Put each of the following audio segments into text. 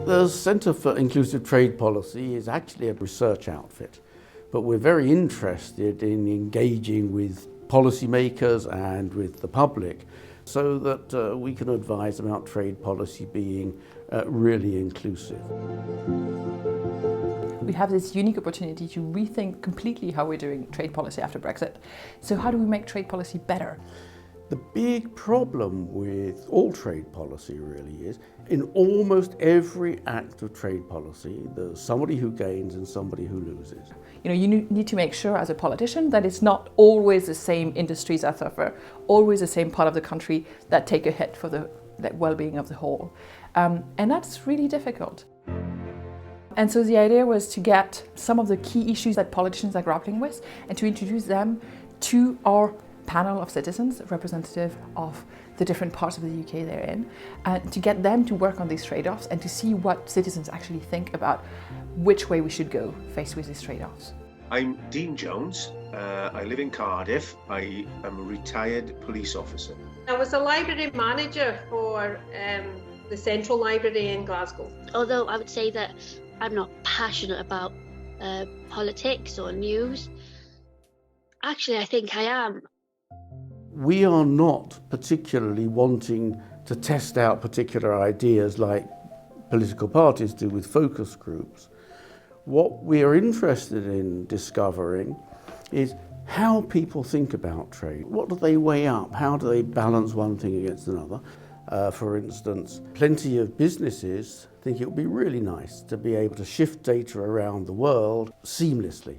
The Centre for Inclusive Trade Policy is actually a research outfit, but we're very interested in engaging with policymakers and with the public so that we can advise about trade policy being really inclusive. We have this unique opportunity to rethink completely how we're doing trade policy after Brexit. So how do we make trade policy better? The big problem with all trade policy really is, in almost every act of trade policy, there's somebody who gains and somebody who loses. You know, you need to make sure as a politician that it's not always the same industries that suffer, always the same part of the country that take a hit for the well-being of the whole. And that's really difficult. And so the idea was to get some of the key issues that politicians are grappling with and to introduce them to our panel of citizens, representative of the different parts of the UK they're in, to get them to work on these trade-offs and to see what citizens actually think about which way we should go faced with these trade-offs. I'm Dean Jones. I live in Cardiff. I am a retired police officer. I was a library manager for the Central Library in Glasgow. Although I would say that I'm not passionate about politics or news, actually I think I am. We are not particularly wanting to test out particular ideas like political parties do with focus groups. What we are interested in discovering is how people think about trade. What do they weigh up? How do they balance one thing against another? For instance, plenty of businesses think it would be really nice to be able to shift data around the world seamlessly.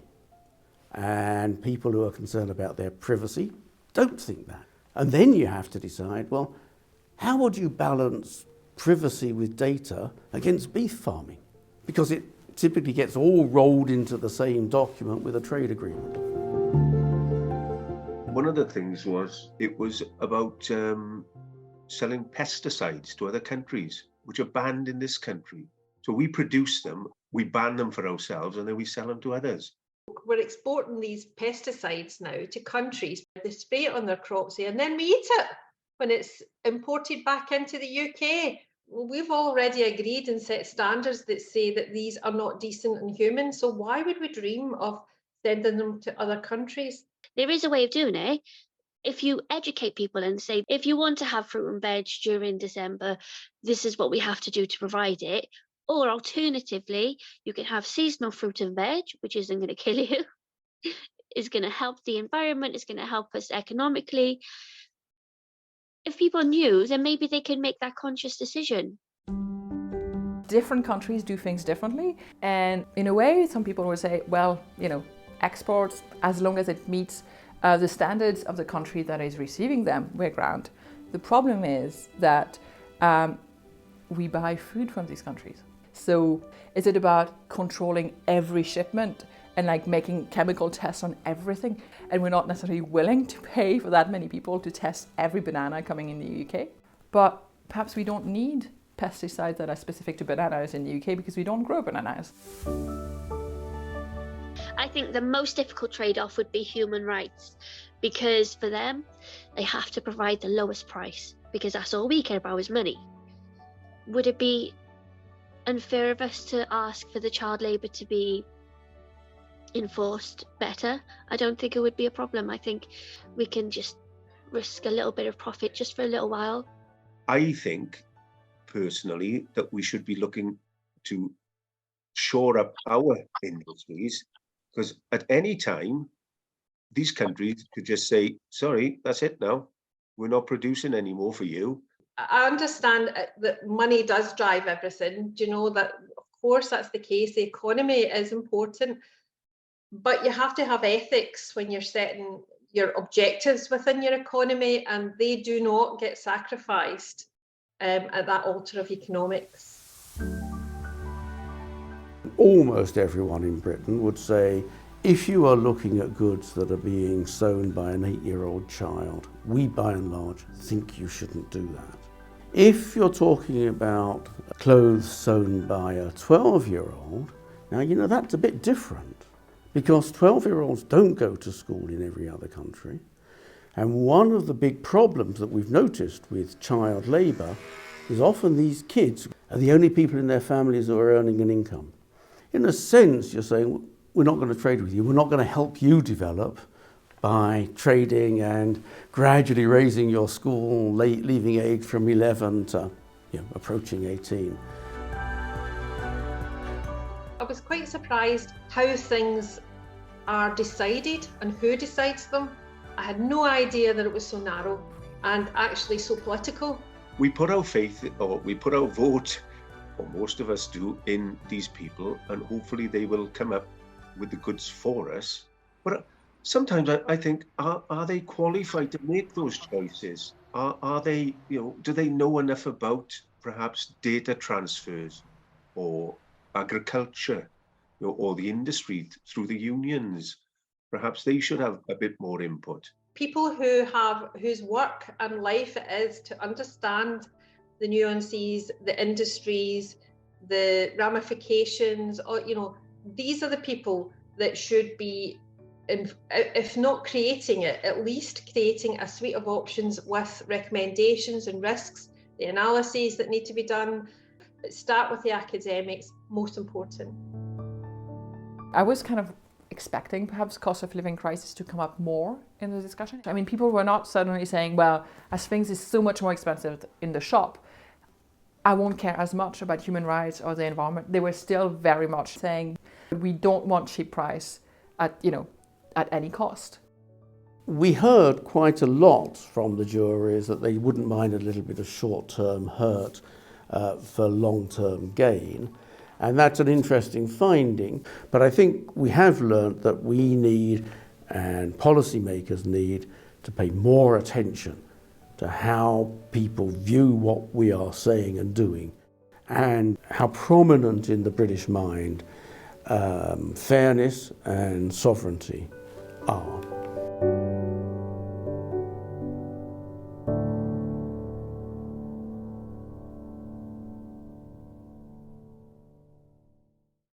And people who are concerned about their privacy don't think that. And then you have to decide, well, how would you balance privacy with data against beef farming? Because it typically gets all rolled into the same document with a trade agreement. One of the things was, it was about selling pesticides to other countries, which are banned in this country. So we produce them, we ban them for ourselves, and then we sell them to others. We're exporting these pesticides now to countries. They spray it on their crops here and then we eat it when it's imported back into the UK. We've already agreed and set standards that say that these are not decent and human. So why would we dream of sending them to other countries? There is a way of doing it. If you educate people and say, if you want to have fruit and veg during December, this is what we have to do to provide it. Or alternatively, you can have seasonal fruit and veg, which isn't going to kill you. It's going to help the environment. It's going to help us economically. If people knew, then maybe they can make that conscious decision. Different countries do things differently. And in a way, some people would say, well, you know, exports, as long as it meets the standards of the country that is receiving them, we're grand. The problem is that we buy food from these countries. So is it about controlling every shipment and like making chemical tests on everything? And we're not necessarily willing to pay for that many people to test every banana coming in the UK. But perhaps we don't need pesticides that are specific to bananas in the UK because we don't grow bananas. I think the most difficult trade-off would be human rights, because for them, they have to provide the lowest price because that's all we care about is money. Would it be unfair of us to ask for the child labour to be enforced better? I don't think it would be a problem. I think we can just risk a little bit of profit just for a little while. I think, personally, that we should be looking to shore up our industries, because at any time, these countries could just say, sorry, that's it now. We're not producing anymore for you. I understand that money does drive everything. Do you know that? Of course, that's the case. The economy is important, but you have to have ethics when you're setting your objectives within your economy, and they do not get sacrificed at that altar of economics. Almost everyone in Britain would say, if you are looking at goods that are being sewn by an 8-year-old child, we by and large think you shouldn't do that. If you're talking about clothes sewn by a 12-year-old, now you know that's a bit different because 12-year-olds don't go to school in every other country. And one of the big problems that we've noticed with child labour is often these kids are the only people in their families who are earning an income. In a sense, you're saying, we're not going to trade with you, we're not going to help you develop by trading and gradually raising your school leaving age from 11 to approaching 18. I was quite surprised how things are decided and who decides them. I had no idea that it was so narrow and actually so political. We put our faith, or we put our vote, or most of us do, in these people, and hopefully they will come up with the goods for us. But sometimes I think, are they qualified to make those choices? Are they, do they know enough about perhaps data transfers or agriculture, or the industry through the unions? Perhaps they should have a bit more input. People whose work and life it is to understand the nuances, the industries, the ramifications, or these are the people that should be, if not creating it, at least creating a suite of options with recommendations and risks, the analyses that need to be done. But start with the academics, most important. I was kind of expecting perhaps cost of living crisis to come up more in the discussion. I mean, people were not suddenly saying, well, as things is so much more expensive in the shop, I won't care as much about human rights or the environment. They were still very much saying, we don't want cheap price at any cost. We heard quite a lot from the juries that they wouldn't mind a little bit of short-term hurt for long-term gain. And that's an interesting finding. But I think we have learnt that we need, and policymakers need, to pay more attention to how people view what we are saying and doing, and how prominent in the British mind fairness and sovereignty are.